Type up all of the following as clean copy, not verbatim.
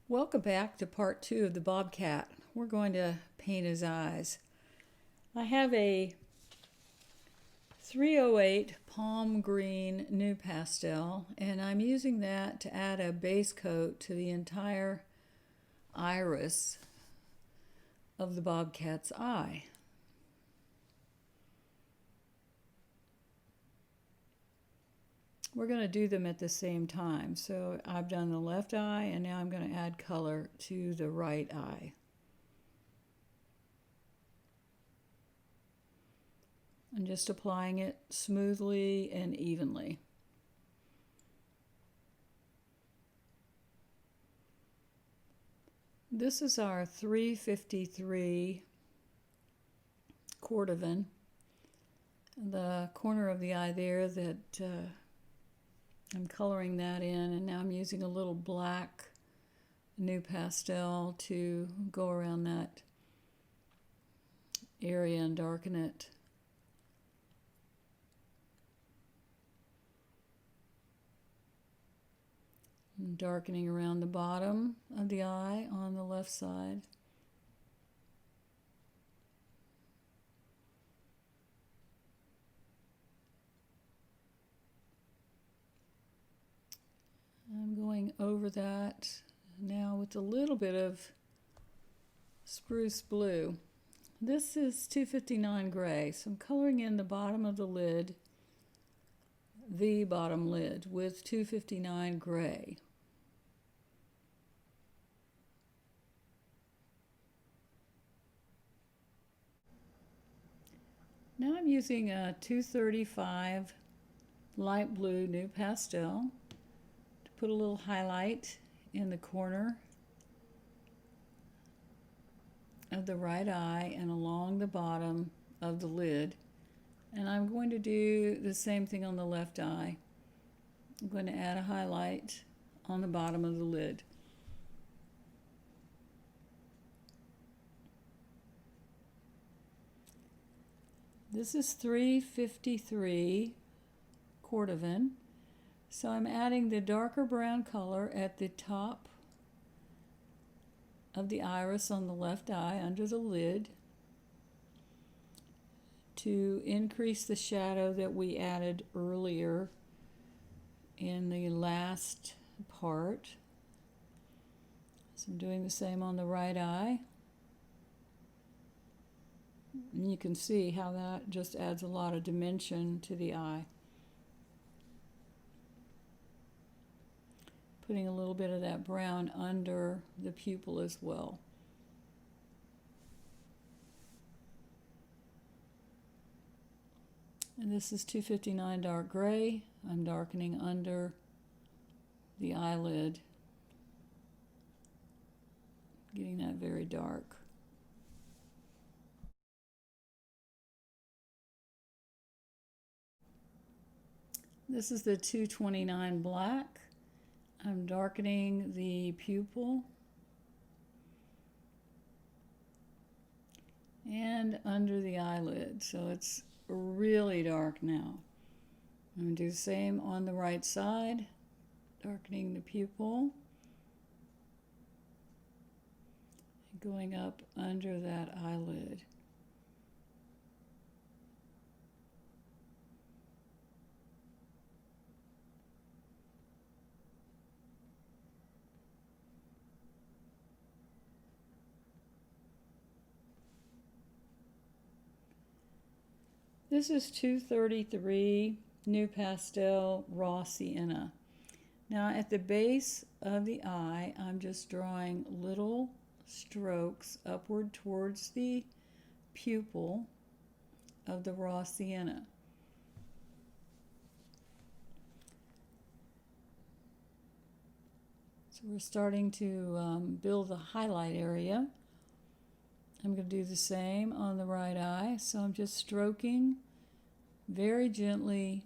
Welcome back to part 2 of the Bobcat. We're going to paint his eyes. I have a 308 Palm Green New Pastel, and I'm using that to add a base coat to the entire iris of the Bobcat's eye. We're going to do them at the same time. So I've done the left eye, and now I'm going to add color to the right eye. I'm just applying it smoothly and evenly. This is our 353 cordovan. The corner of the eye there that I'm coloring that in, and now I'm using a little black New Pastel to go around that area and darken it. I'm darkening around the bottom of the eye on the left side. I'm going over that now with a little bit of spruce blue. This is 259 gray, so I'm coloring in the bottom of the lid, the bottom lid, with 259 gray. Now I'm using a 235 light blue New Pastel to put a little highlight in the corner of the right eye and along the bottom of the lid. And I'm going to do the same thing on the left eye. I'm going to add a highlight on the bottom of the lid. This is 353 cordovan. So I'm adding the darker brown color at the top of the iris on the left eye under the lid to increase the shadow that we added earlier in the last part. So I'm doing the same on the right eye. And you can see how that just adds a lot of dimension to the eye. Putting a little bit of that brown under the pupil as well. And this is 259 dark gray. I'm darkening under the eyelid, getting that very dark. This is the 229 black. I'm darkening the pupil and under the eyelid, so it's really dark now. I'm going to do the same on the right side, darkening the pupil, going up under that eyelid. This is 233 New Pastel Raw Sienna. Now at the base of the eye, I'm just drawing little strokes upward towards the pupil of the Raw Sienna. So we're starting to build the highlight area. I'm going to do the same on the right eye, so I'm just stroking very gently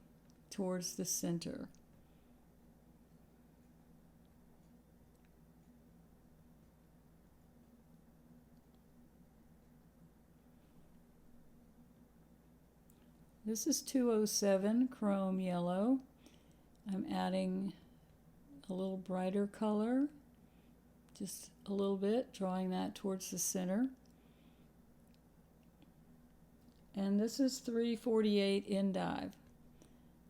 towards the center. This is 207 Chrome Yellow. I'm adding a little brighter color just a little bit, drawing that towards the center. And this is 348 endive.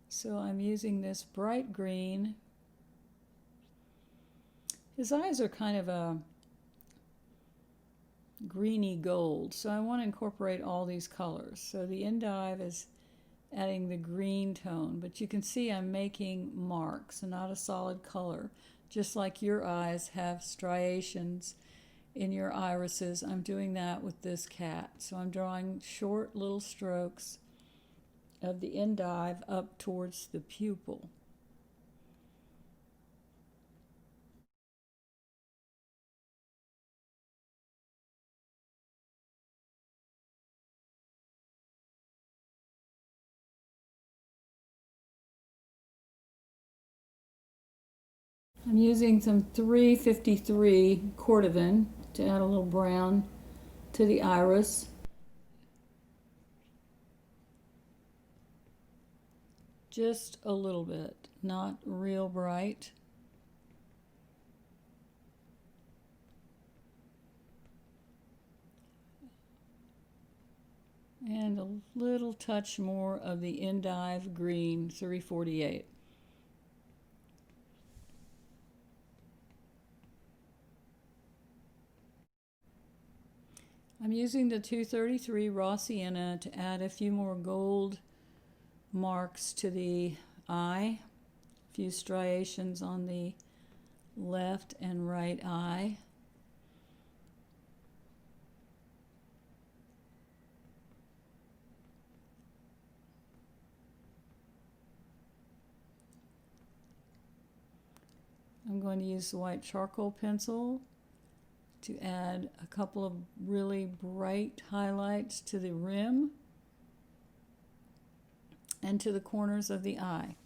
So I'm using this bright green. His eyes are kind of a greeny gold, so I want to incorporate all these colors. So the endive is adding the green tone, but you can see I'm making marks and not a solid color. Just like your eyes have striations in your irises, I'm doing that with this cat. So I'm drawing short little strokes of the endive up towards the pupil. I'm using some 353 cordovan to add a little brown to the iris. Just a little bit, not real bright. And a little touch more of the endive green 348. I'm using the 233 raw sienna to add a few more gold marks to the eye, a few striations on the left and right eye. I'm going to use the white charcoal pencil to add a couple of really bright highlights to the rim and to the corners of the eye.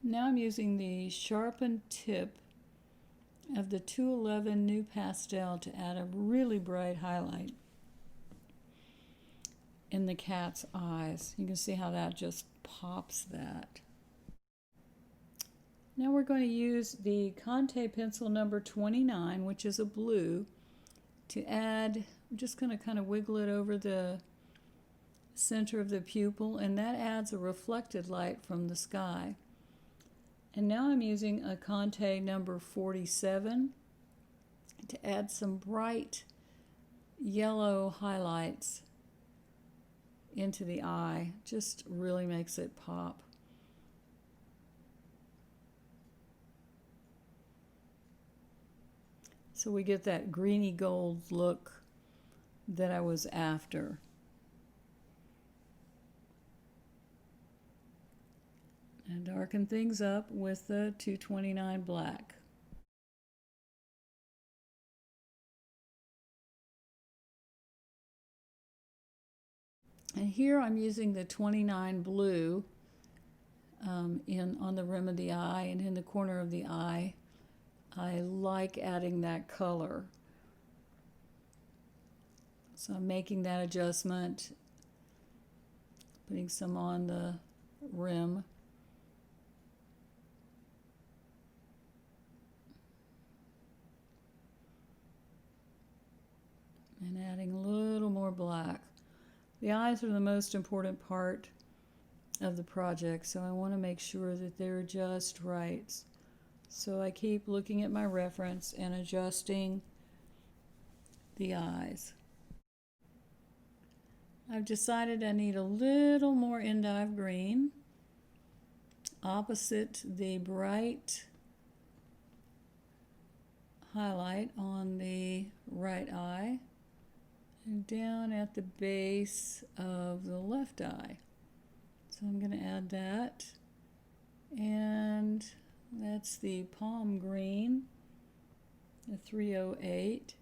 Now I'm using the sharpened tip of the 211 New Pastel to add a really bright highlight in the cat's eyes. You can see how that just pops that. Now we're going to use the Conte pencil number 29, which is a blue, to add, I'm just going to kind of wiggle it over the center of the pupil, and that adds a reflected light from the sky. And now I'm using a Conte number 47 to add some bright yellow highlights into the eye. Just really makes it pop. So we get that greeny gold look that I was after. And darken things up with the 229 black. And here I'm using the 29 blue on the rim of the eye and in the corner of the eye. I like adding that color. So I'm making that adjustment, putting some on the rim. And adding a little more black. The eyes are the most important part of the project, so I want to make sure that they're just right. So I keep looking at my reference and adjusting the eyes. I've decided I need a little more endive green opposite the bright highlight on the right eye and down at the base of the left eye. So I'm going to add that, and that's the palm green, the 308.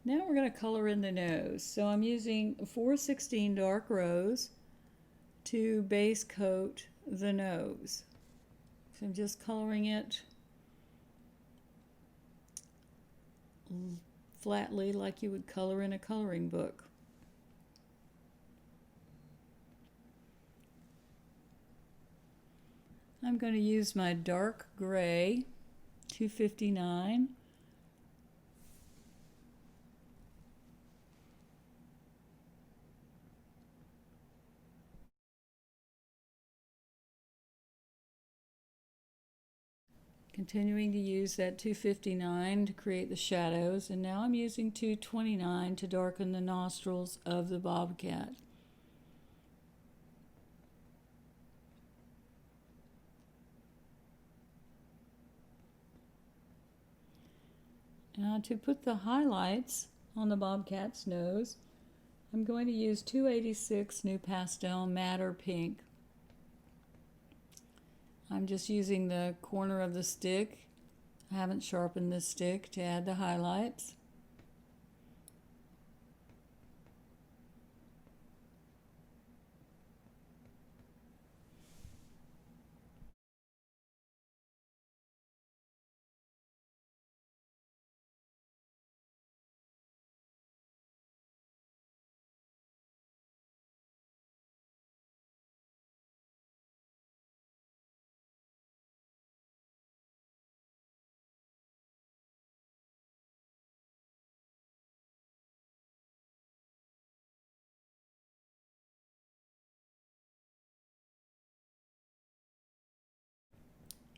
Now we're going to color in the nose. So I'm using 416 dark rose to base coat the nose. So I'm just coloring it flatly like you would color in a coloring book. I'm going to use my dark gray 259. Continuing to use that 259 to create the shadows, and now I'm using 229 to darken the nostrils of the bobcat. Now to put the highlights on the bobcat's nose, I'm going to use 286 New Pastel Matter Pink. I'm just using the corner of the stick. I haven't sharpened this stick to add the highlights.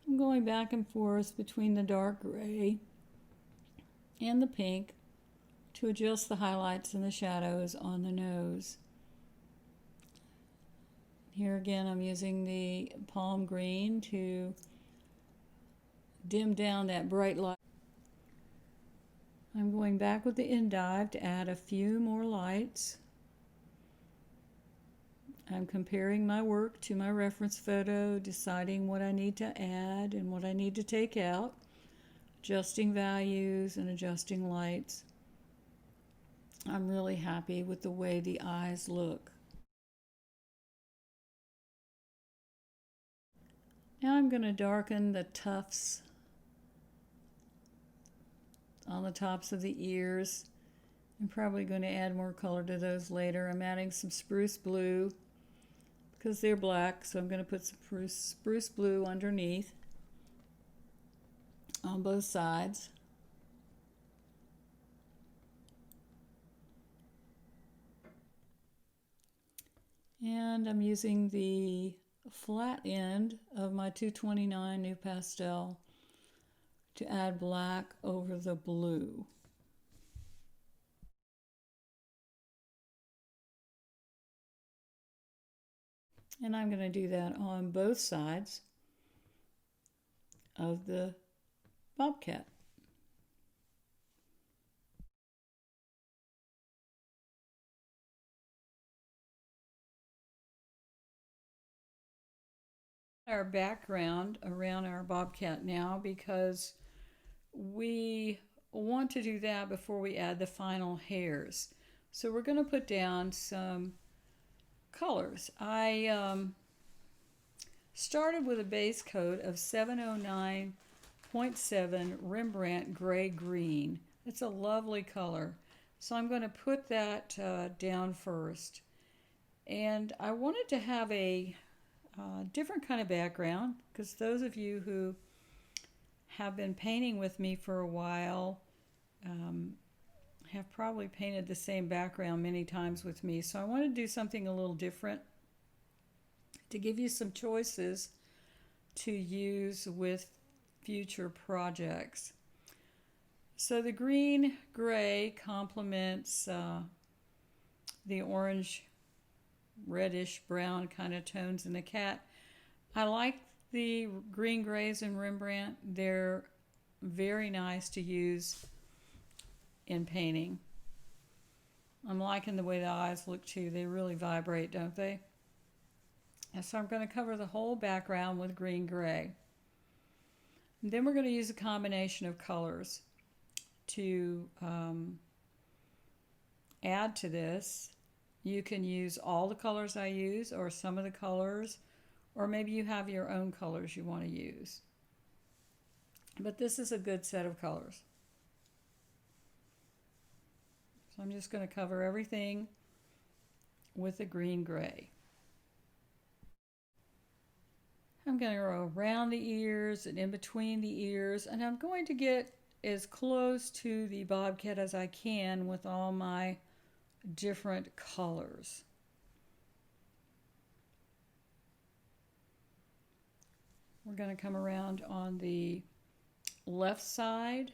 I'm going back and forth between the dark gray and the pink to adjust the highlights and the shadows on the nose. Here again, I'm using the palm green to dim down that bright light. I'm going back with the endive to add a few more lights. I'm comparing my work to my reference photo, deciding what I need to add and what I need to take out, adjusting values and adjusting lights. I'm really happy with the way the eyes look. Now I'm going to darken the tufts on the tops of the ears. I'm probably going to add more color to those later. I'm adding some spruce blue because they're black, so I'm going to put some spruce blue underneath on both sides. And I'm using the flat end of my 229 New Pastel to add black over the blue. And I'm going to do that on both sides of the bobcat. Our background around our bobcat now, because we want to do that before we add the final hairs. So we're going to put down some colors. I started with a base coat of 709.7 Rembrandt Gray Green. It's a lovely color. So I'm going to put that down first. And I wanted to have a different kind of background, because those of you who have been painting with me for a while have probably painted the same background many times with me. So I want to do something a little different to give you some choices to use with future projects. So the green gray complements the orange reddish brown kind of tones in the cat. I like the green grays in Rembrandt. They're very nice to use in painting. I'm liking the way the eyes look too. They really vibrate, don't they? And so I'm going to cover the whole background with green gray. And then we're going to use a combination of colors to add to this. You can use all the colors I use, or some of the colors, or maybe you have your own colors you want to use. But this is a good set of colors. So I'm just going to cover everything with the green gray. I'm going to go around the ears and in between the ears, and I'm going to get as close to the bobcat as I can with all my different colors. We're going to come around on the left side,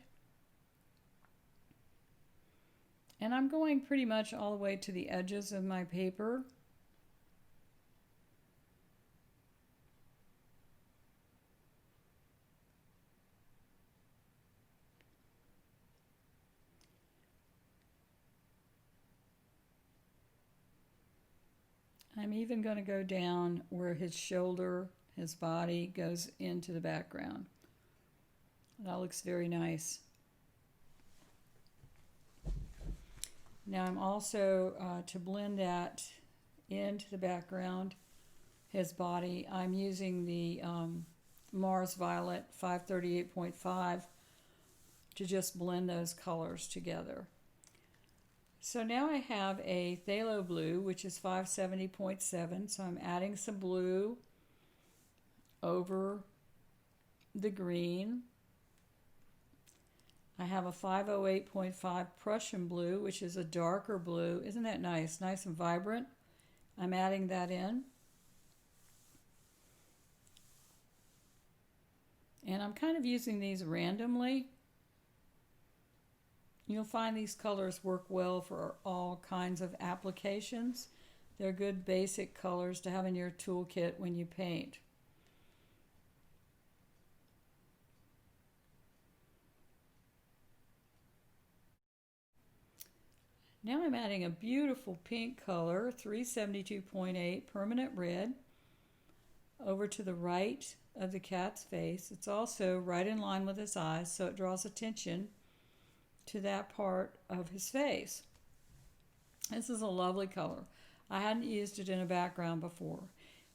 and I'm going pretty much all the way to the edges of my paper. I'm even going to go down where his shoulder, his body goes into the background. That looks very nice. Now I'm also, to blend that into the background, his body, I'm using the Mars Violet 538.5 to just blend those colors together. So now I have a phthalo blue, which is 570.7, so I'm adding some blue over the green. I have a 508.5 Prussian blue, which is a darker blue. Isn't that nice? Nice and vibrant. I'm adding that in. And I'm kind of using these randomly. You'll find these colors work well for all kinds of applications. They're good basic colors to have in your toolkit when you paint. Now I'm adding a beautiful pink color, 372.8 permanent red, over to the right of the cat's face. It's also right in line with his eyes, so it draws attention to that part of his face. This is a lovely color. I hadn't used it in a background before.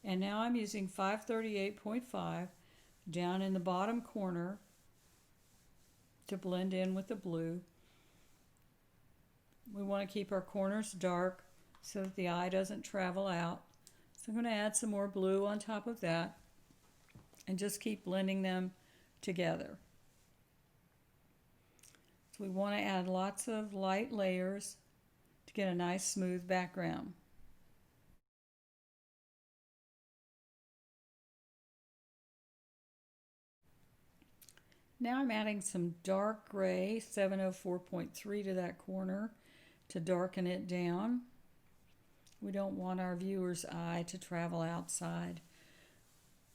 And now I'm using 538.5 down in the bottom corner to blend in with the blue. We want to keep our corners dark so that the eye doesn't travel out. So I'm going to add some more blue on top of that and just keep blending them together. So we want to add lots of light layers to get a nice smooth background. Now I'm adding some dark gray, 704.3 to that corner to darken it down. We don't want our viewer's eye to travel outside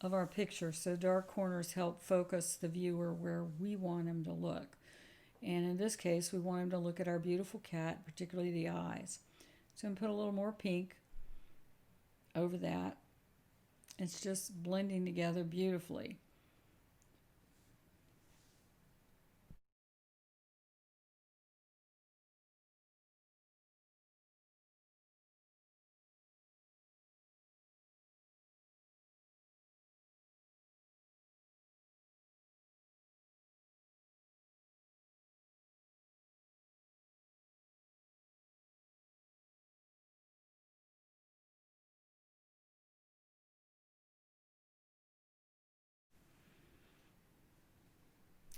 of our picture, so dark corners help focus the viewer where we want him to look. And in this case, we want him to look at our beautiful cat, particularly the eyes. So I'm going to put a little more pink over that. It's just blending together beautifully.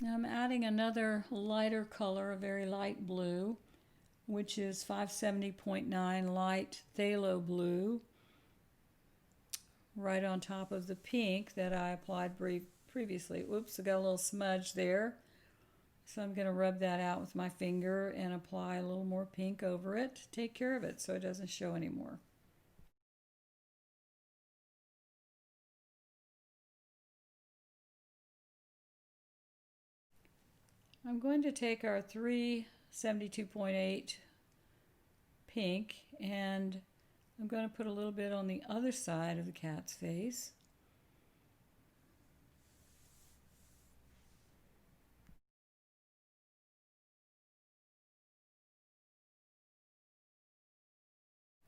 Now I'm adding another lighter color, a very light blue, which is 570.9 light phthalo blue, right on top of the pink that I applied previously. Oops, I got a little smudge there. So I'm going to rub that out with my finger and apply a little more pink over it to take care of it so it doesn't show anymore. I'm going to take our 372.8 pink and I'm going to put a little bit on the other side of the cat's face.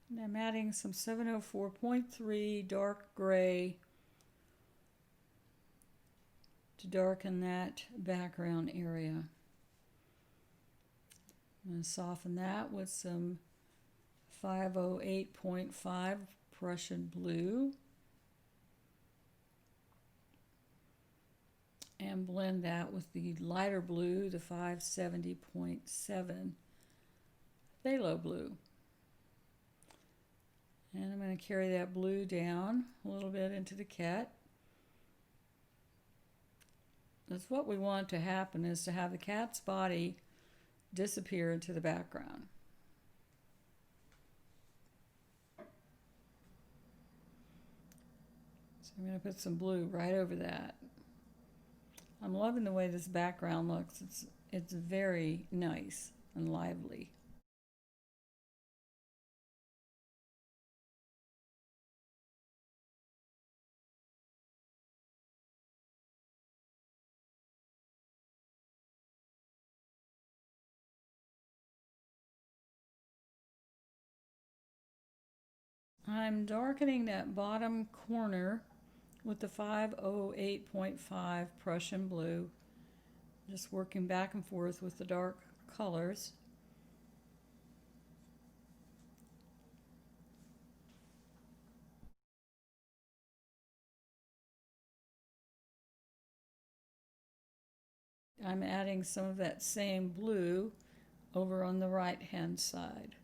And I'm adding some 704.3 dark gray to darken that background area. I'm going to soften that with some 508.5 Prussian blue. and blend that with the lighter blue, the 570.7 phthalo blue. And I'm going to carry that blue down a little bit into the cat. That's what we want to happen, is to have the cat's body disappear into the background. So I'm going to put some blue right over that. I'm loving the way this background looks. It's very nice and lively. I'm darkening that bottom corner with the 508.5 Prussian blue, just working back and forth with the dark colors. I'm adding some of that same blue over on the right hand side.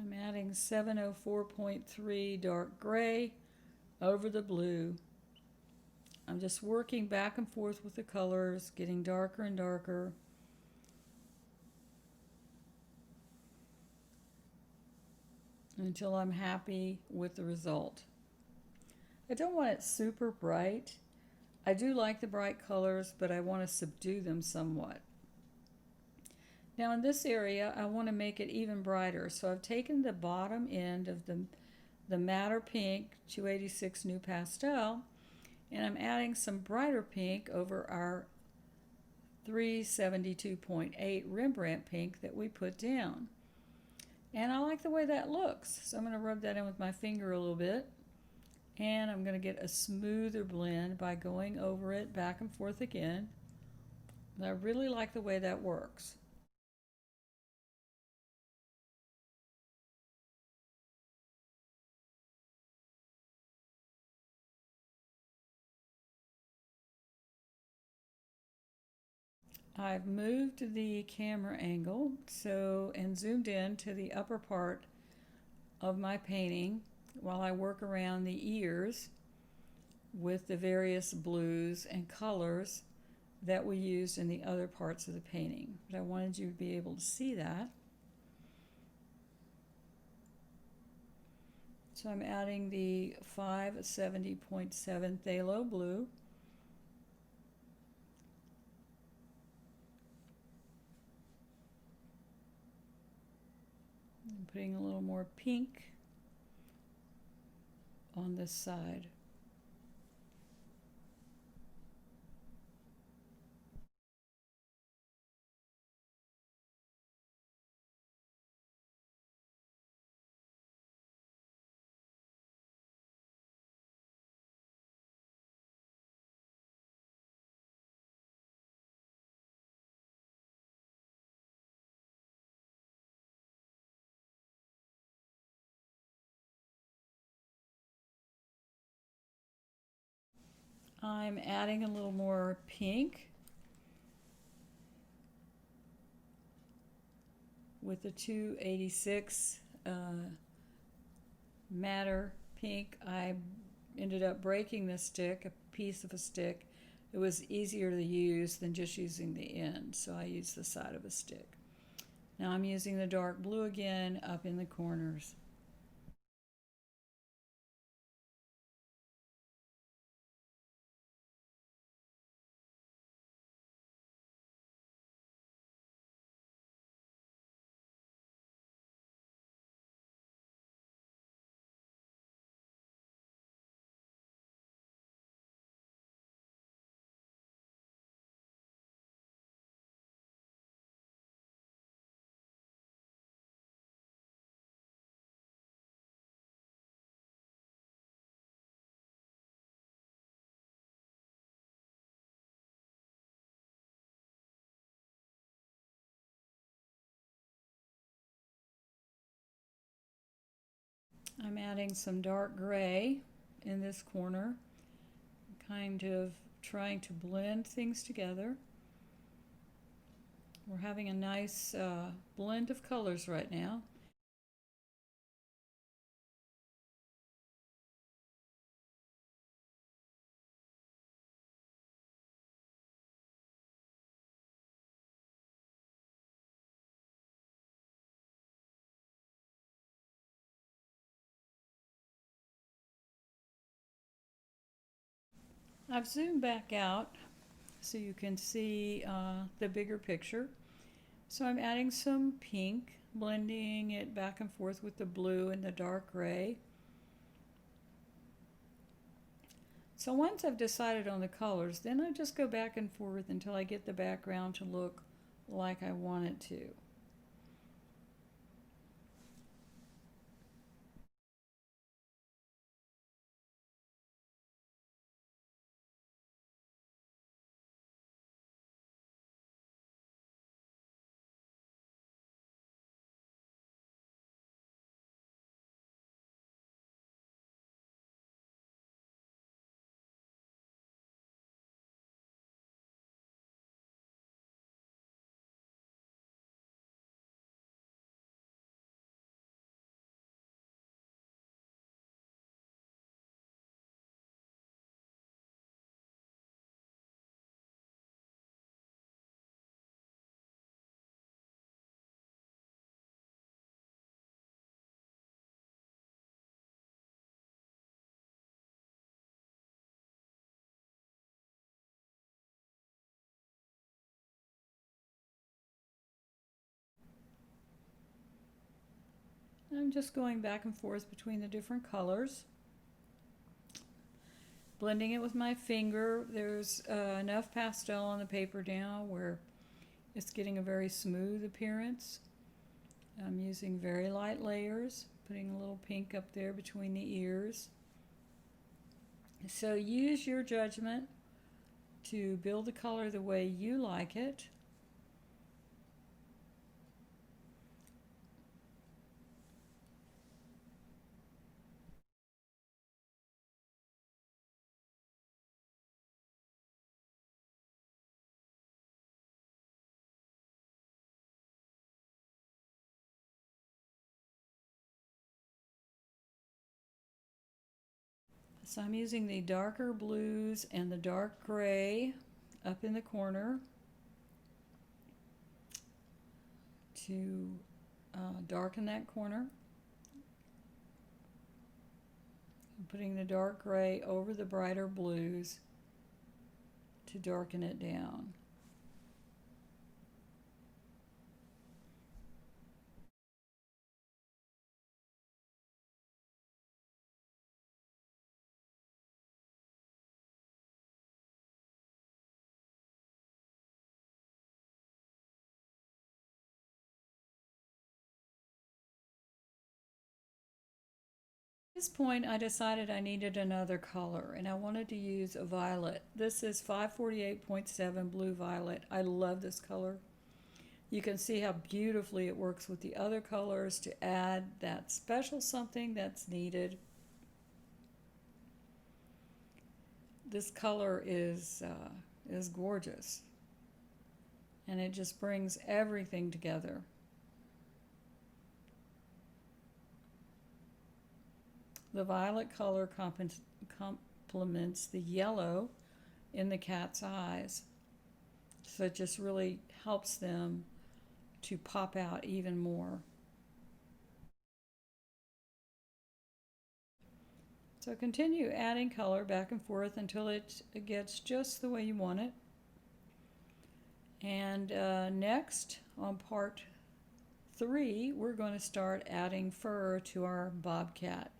I'm adding 704.3 dark gray over the blue. I'm just working back and forth with the colors, getting darker and darker. Until I'm happy with the result. I don't want it super bright. I do like the bright colors, but I want to subdue them somewhat. Now in this area, I want to make it even brighter. So I've taken the bottom end of the matter pink 286 New Pastel, and I'm adding some brighter pink over our 372.8 Rembrandt pink that we put down. And I like the way that looks. So I'm going to rub that in with my finger a little bit. And I'm going to get a smoother blend by going over it back and forth again. And I really like the way that works. I've moved the camera angle and zoomed in to the upper part of my painting while I work around the ears with the various blues and colors that we used in the other parts of the painting. But I wanted you to be able to see that. So I'm adding the 570.7 phthalo blue. I'm putting a little more pink on this side. I'm adding a little more pink with the 286 matter pink. I ended up breaking the stick, a piece of a stick. It was easier to use than just using the end, so I used the side of a stick. Now I'm using the dark blue again up in the corners. I'm adding some dark gray in this corner, kind of trying to blend things together. We're having a nice blend of colors right now. I've zoomed back out so you can see the bigger picture. So I'm adding some pink, blending it back and forth with the blue and the dark gray. So once I've decided on the colors, then I just go back and forth until I get the background to look like I want it to. I'm just going back and forth between the different colors, blending it with my finger. There's enough pastel on the paper now where it's getting a very smooth appearance. I'm using very light layers, putting a little pink up there between the ears. So use your judgment to build the color the way you like it. So I'm using the darker blues and the dark gray up in the corner to darken that corner. I'm putting the dark gray over the brighter blues to darken it down. At this point I decided I needed another color and I wanted to use a violet. This is 548.7 blue violet. I love this color. You can see how beautifully it works with the other colors to add that special something that's needed. This color is gorgeous and it just brings everything together. The violet color complements the yellow in the cat's eyes. So it just really helps them to pop out even more. So continue adding color back and forth until it gets just the way you want it. And next, on part 3, we're going to start adding fur to our bobcat.